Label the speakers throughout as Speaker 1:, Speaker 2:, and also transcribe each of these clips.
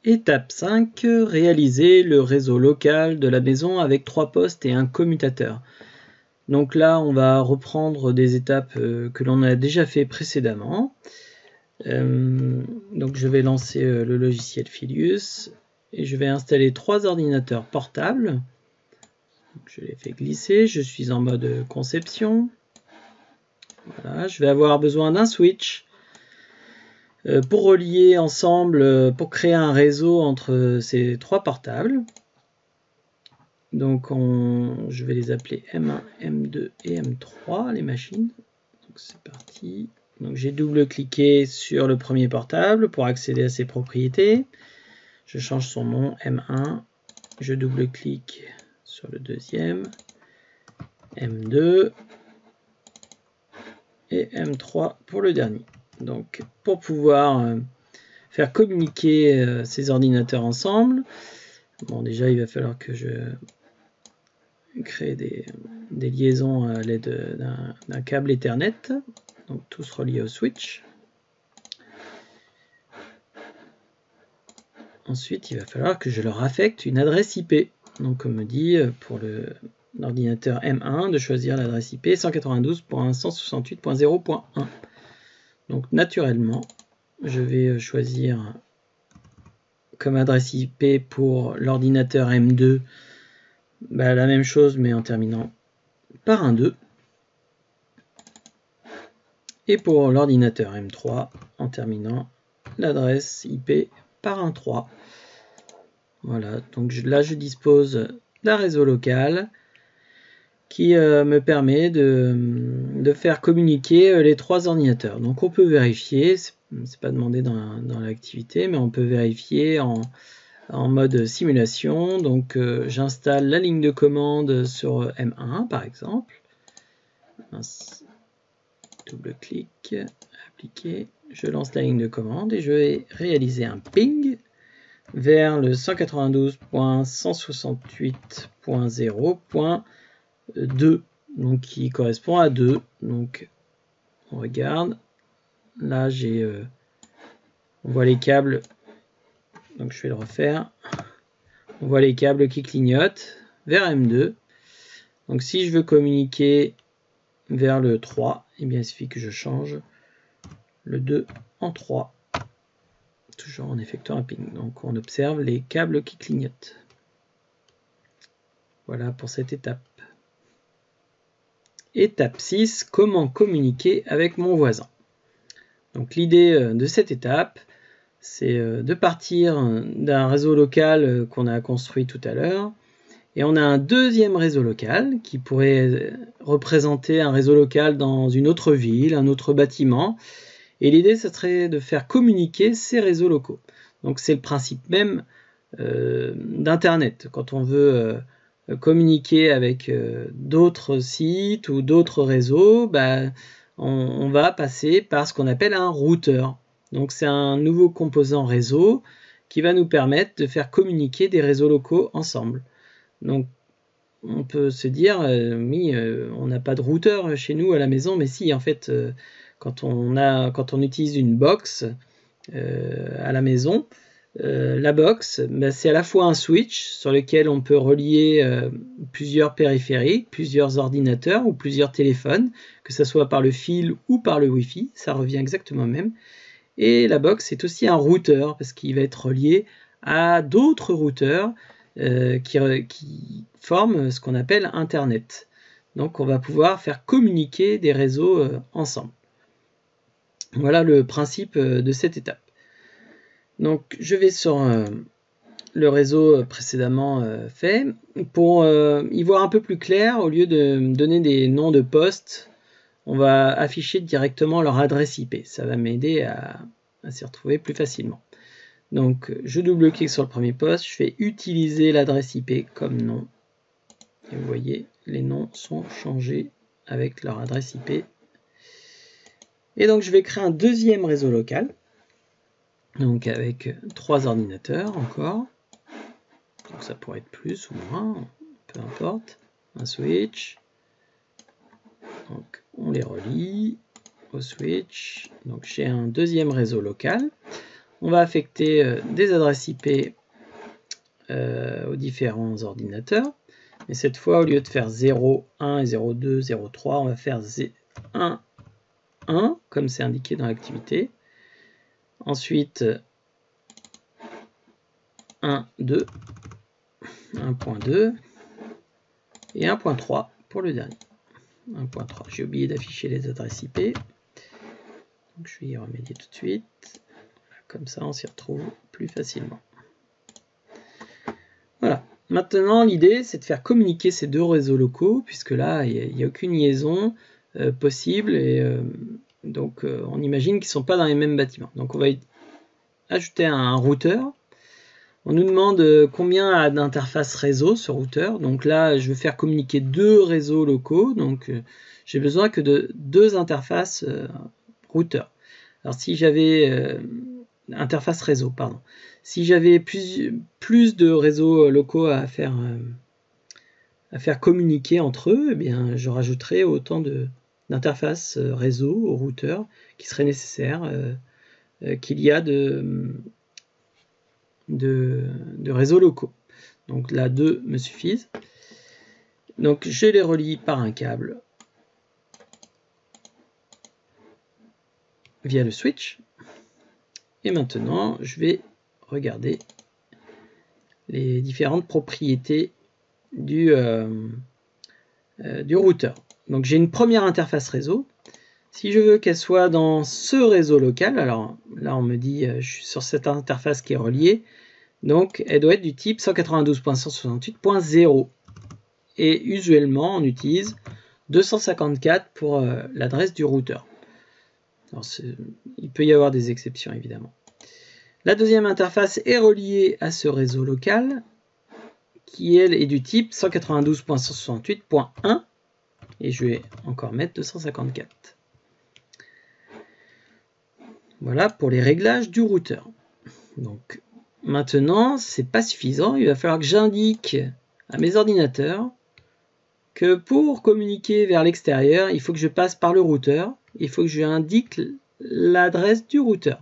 Speaker 1: Étape 5, réaliser le réseau local de la maison avec 3 postes et un commutateur. Donc là, on va reprendre des étapes que l'on a déjà fait précédemment. Donc je vais lancer le logiciel Filius et je vais installer 3 ordinateurs portables. Donc, je les fais glisser, je suis en mode conception. Voilà, je vais avoir besoin d'un switch pour relier ensemble, pour créer un réseau entre ces 3 portables. Donc je vais les appeler M1, M2 et M3, les machines. Donc c'est parti. Donc j'ai double-cliqué sur le premier portable pour accéder à ses propriétés. Je change son nom, M1. Je double-clique sur le deuxième, M2 et M3 pour le dernier. Donc pour pouvoir faire communiquer ces ordinateurs ensemble, bon déjà il va falloir que je crée des liaisons à l'aide d'un câble Ethernet, donc tous reliés au switch. Ensuite, il va falloir que je leur affecte une adresse IP. Donc, on me dit pour l'ordinateur M1 de choisir l'adresse IP 192.168.0.1. Donc, naturellement, je vais choisir comme adresse IP pour l'ordinateur M2 la même chose, mais en terminant par un 2. Et pour l'ordinateur M3, en terminant l'adresse IP par un 3. Voilà, donc là je dispose d'un réseau local qui me permet de faire communiquer les 3 ordinateurs. Donc on peut vérifier, c'est pas demandé dans l'activité, mais on peut vérifier en mode simulation. Donc j'installe la ligne de commande sur M1 par exemple. Double-clic, appliquer, je lance la ligne de commande et je vais réaliser un ping vers le 192.168.0.2, donc qui correspond à 2. Donc on regarde, là on voit les câbles, donc je vais le refaire, on voit les câbles qui clignotent vers M2. Donc si je veux communiquer vers le 3, eh bien il suffit que je change le 2 en 3. Toujours en effectuant un ping. Donc on observe les câbles qui clignotent. Voilà pour cette étape. Étape 6, comment communiquer avec mon voisin. Donc l'idée de cette étape, c'est de partir d'un réseau local qu'on a construit tout à l'heure. Et on a un deuxième réseau local qui pourrait représenter un réseau local dans une autre ville, un autre bâtiment. Et l'idée, ce serait de faire communiquer ces réseaux locaux. Donc c'est le principe même d'Internet. Quand on veut communiquer avec d'autres sites ou d'autres réseaux, on va passer par ce qu'on appelle un routeur. Donc c'est un nouveau composant réseau qui va nous permettre de faire communiquer des réseaux locaux ensemble. Donc on peut se dire, oui, on n'a pas de routeur chez nous à la maison, mais si, en fait, quand on utilise une box à la maison, la box, c'est à la fois un switch sur lequel on peut relier plusieurs périphériques, plusieurs ordinateurs ou plusieurs téléphones, que ce soit par le fil ou par le Wi-Fi, ça revient exactement au même. Et la box est aussi un routeur parce qu'il va être relié à d'autres routeurs qui forment ce qu'on appelle Internet. Donc on va pouvoir faire communiquer des réseaux ensemble. Voilà le principe de cette étape. Donc je vais sur le réseau précédemment fait. Pour y voir un peu plus clair, au lieu de me donner des noms de postes, on va afficher directement leur adresse IP. Ça va m'aider à s'y retrouver plus facilement. Donc je double-clique sur le premier poste, je fais utiliser l'adresse IP comme nom. Et vous voyez, les noms sont changés avec leur adresse IP. Et donc je vais créer un deuxième réseau local. Donc avec 3 ordinateurs encore. Donc ça pourrait être plus ou moins, peu importe. Un switch. Donc on les relie au switch. Donc j'ai un deuxième réseau local. on va affecter des adresses IP aux différents ordinateurs. Mais cette fois, au lieu de faire 0, 1 et 0, 2, 0, 3, on va faire 1, 1, comme c'est indiqué dans l'activité. Ensuite, 1, 2, 1.2 et 1.3 pour le dernier. 1.3. J'ai oublié d'afficher les adresses IP. Donc, je vais y remédier tout de suite. Comme ça, on s'y retrouve plus facilement. Voilà. Maintenant, l'idée, c'est de faire communiquer ces deux réseaux locaux, puisque là, il n'y a aucune liaison possible. Et donc, on imagine qu'ils ne sont pas dans les mêmes bâtiments. Donc, on va ajouter un routeur. On nous demande combien a d'interfaces réseau ce routeur. Donc là, je veux faire communiquer deux réseaux locaux. Donc, j'ai besoin que de deux interfaces routeur. Alors, si j'avais interface réseau, pardon. Si j'avais plus de réseaux locaux à faire communiquer entre eux, eh bien, je rajouterais autant d'interfaces réseau au routeur qui serait nécessaire qu'il y a de réseaux locaux. Donc là, 2 me suffisent. Donc je les relie par un câble via le switch. Et maintenant, je vais regarder les différentes propriétés du routeur. Donc j'ai une première interface réseau. Si je veux qu'elle soit dans ce réseau local, alors là on me dit je suis sur cette interface qui est reliée, donc elle doit être du type 192.168.0. Et usuellement on utilise 254 pour l'adresse du routeur. Alors, il peut y avoir des exceptions évidemment. La deuxième interface est reliée à ce réseau local qui elle est du type 192.168.1 et je vais encore mettre 254. Voilà pour les réglages du routeur. Donc maintenant, c'est pas suffisant, il va falloir que j'indique à mes ordinateurs que pour communiquer vers l'extérieur, il faut que je passe par le routeur, il faut que je indique l'adresse du routeur.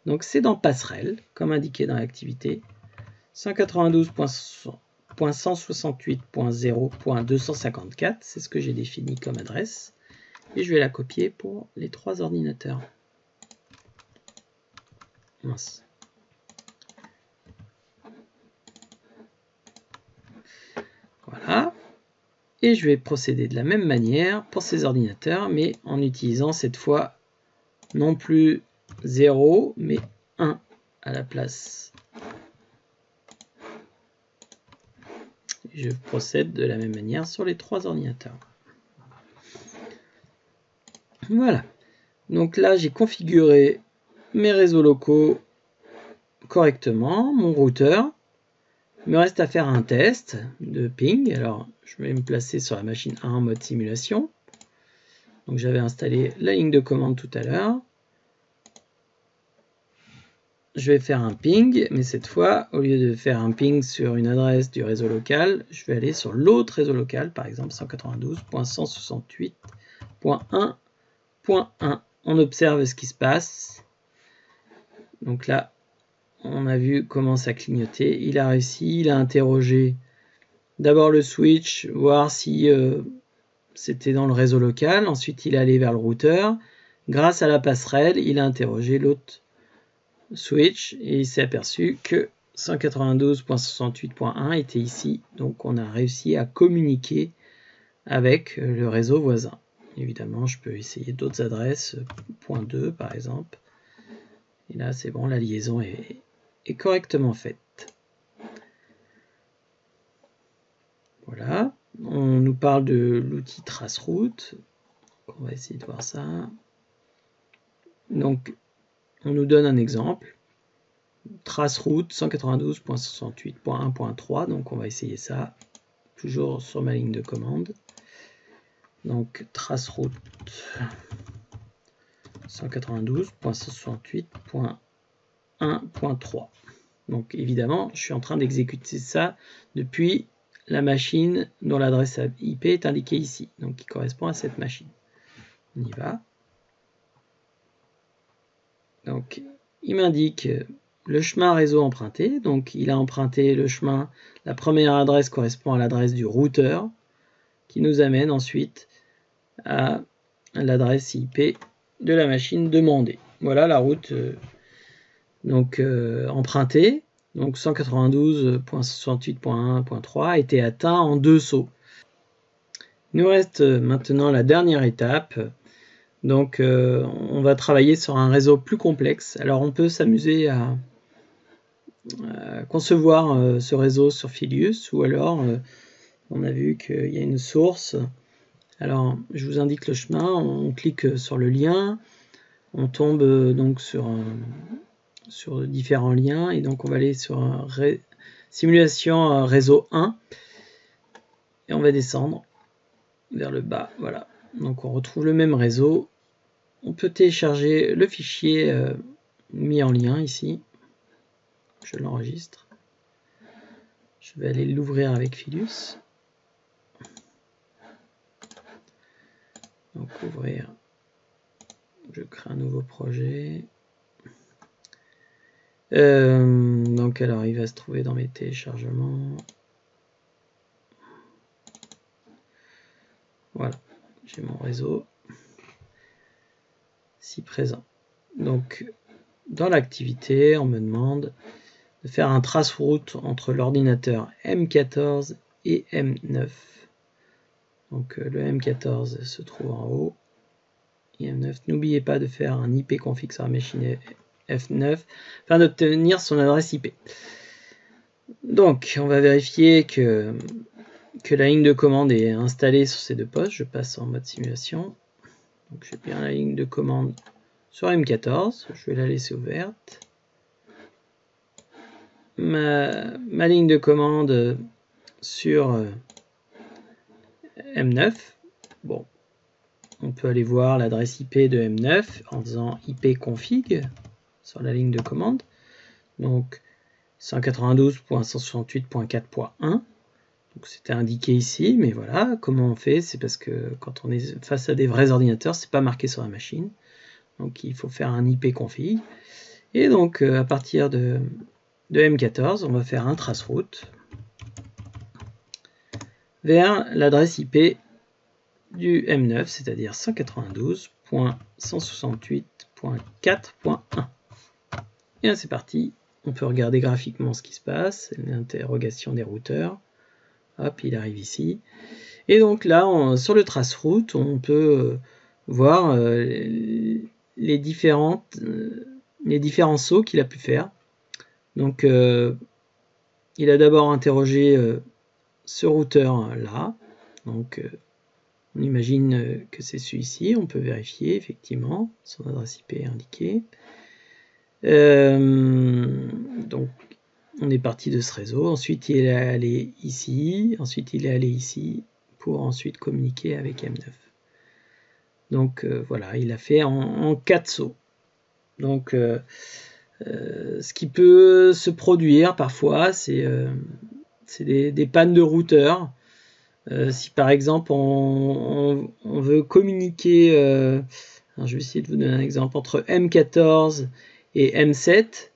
Speaker 1: Donc c'est dans passerelle, comme indiqué dans l'activité, 192.168.0.254, c'est ce que j'ai défini comme adresse, et je vais la copier pour les 3 ordinateurs. Mince. Voilà. Et je vais procéder de la même manière pour ces ordinateurs, mais en utilisant cette fois non plus 0, mais 1 à la place. Je procède de la même manière sur les 3 ordinateurs. Voilà. Donc là, j'ai configuré mes réseaux locaux correctement, mon routeur. Il me reste à faire un test de ping. Alors, je vais me placer sur la machine 1 en mode simulation. Donc, j'avais installé la ligne de commande tout à l'heure. Je vais faire un ping, mais cette fois, au lieu de faire un ping sur une adresse du réseau local, je vais aller sur l'autre réseau local, par exemple 192.168.1.1. On observe ce qui se passe. Donc là, on a vu comment ça clignotait. Il a réussi, il a interrogé d'abord le switch, voir si c'était dans le réseau local. Ensuite, il est allé vers le routeur. Grâce à la passerelle, il a interrogé l'autre switch et il s'est aperçu que 192.168.1 était ici. Donc, on a réussi à communiquer avec le réseau voisin. Évidemment, je peux essayer d'autres adresses, .2 par exemple. Et là, c'est bon, la liaison est correctement faite. Voilà, on nous parle de l'outil traceroute. On va essayer de voir ça. Donc, on nous donne un exemple. Traceroute 192.168.1.3. Donc, on va essayer ça. Toujours sur ma ligne de commande. Donc, traceroute 192.168.1.3. Donc, évidemment, je suis en train d'exécuter ça depuis la machine dont l'adresse IP est indiquée ici, donc qui correspond à cette machine. On y va. Donc, il m'indique le chemin réseau emprunté. Donc il a emprunté le chemin, la première adresse correspond à l'adresse du routeur, qui nous amène ensuite à l'adresse IP de la machine demandée. Voilà la route empruntée. Donc 192.168.1.3 a été atteint en 2 sauts. Il nous reste maintenant la dernière étape. Donc on va travailler sur un réseau plus complexe. Alors on peut s'amuser à concevoir ce réseau sur Filius, ou alors on a vu qu'il y a une source. Alors je vous indique le chemin, on clique sur le lien, on tombe donc sur différents liens, et donc on va aller sur simulation réseau 1, et on va descendre vers le bas. Voilà, donc on retrouve le même réseau. On peut télécharger le fichier mis en lien ici. Je l'enregistre. Je vais aller l'ouvrir avec Filius. Donc ouvrir. Je crée un nouveau projet. Donc alors il va se trouver dans mes téléchargements. Voilà, j'ai mon réseau si présent. Donc dans l'activité, on me demande de faire un trace-route entre l'ordinateur M14 et M9. Donc le M14 se trouve en haut et M9. N'oubliez pas de faire un IP config sur la machine F9 afin d'obtenir son adresse IP. Donc on va vérifier que la ligne de commande est installée sur ces deux postes. Je passe en mode simulation. Donc j'ai bien la ligne de commande sur M14. Je vais la laisser ouverte. Ma ligne de commande sur M9. Bon, on peut aller voir l'adresse IP de M9 en faisant IP config sur la ligne de commande. Donc 192.168.4.1. Donc c'était indiqué ici, mais voilà, comment on fait? C'est parce que quand on est face à des vrais ordinateurs, c'est pas marqué sur la machine. Donc il faut faire un IP config. Et donc à partir de M14, on va faire un trace-route vers l'adresse IP du M9, c'est-à dire 192.168.4.1. Et là c'est parti, on peut regarder graphiquement ce qui se passe, l'interrogation des routeurs. Hop, il arrive ici. Et donc là, sur le trace-route, on peut voir les différents sauts qu'il a pu faire. Donc il a d'abord interrogé ce routeur là. Donc on imagine que c'est celui-ci. On peut vérifier effectivement son adresse IP est indiquée. Donc on est parti de ce réseau. Ensuite il est allé ici. Ensuite il est allé ici pour ensuite communiquer avec M9. Donc voilà, il a fait en 4 sauts. Donc ce qui peut se produire parfois, c'est des pannes de routeur. Si par exemple on veut communiquer, je vais essayer de vous donner un exemple, entre M14 et M7,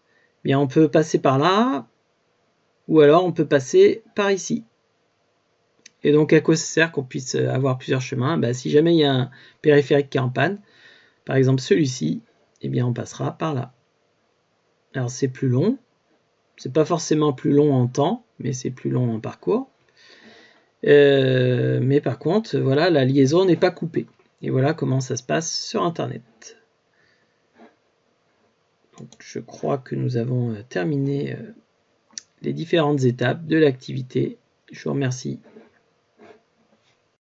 Speaker 1: bien on peut passer par là, ou alors on peut passer par ici. Et donc à quoi ça sert qu'on puisse avoir plusieurs chemins? Si jamais il y a un périphérique qui est en panne, par exemple celui-ci, eh bien on passera par là. Alors c'est plus long, c'est pas forcément plus long en temps, mais c'est plus long en parcours. Mais par contre, voilà, la liaison n'est pas coupée. Et voilà comment ça se passe sur Internet. Donc, je crois que nous avons terminé les différentes étapes de l'activité. Je vous remercie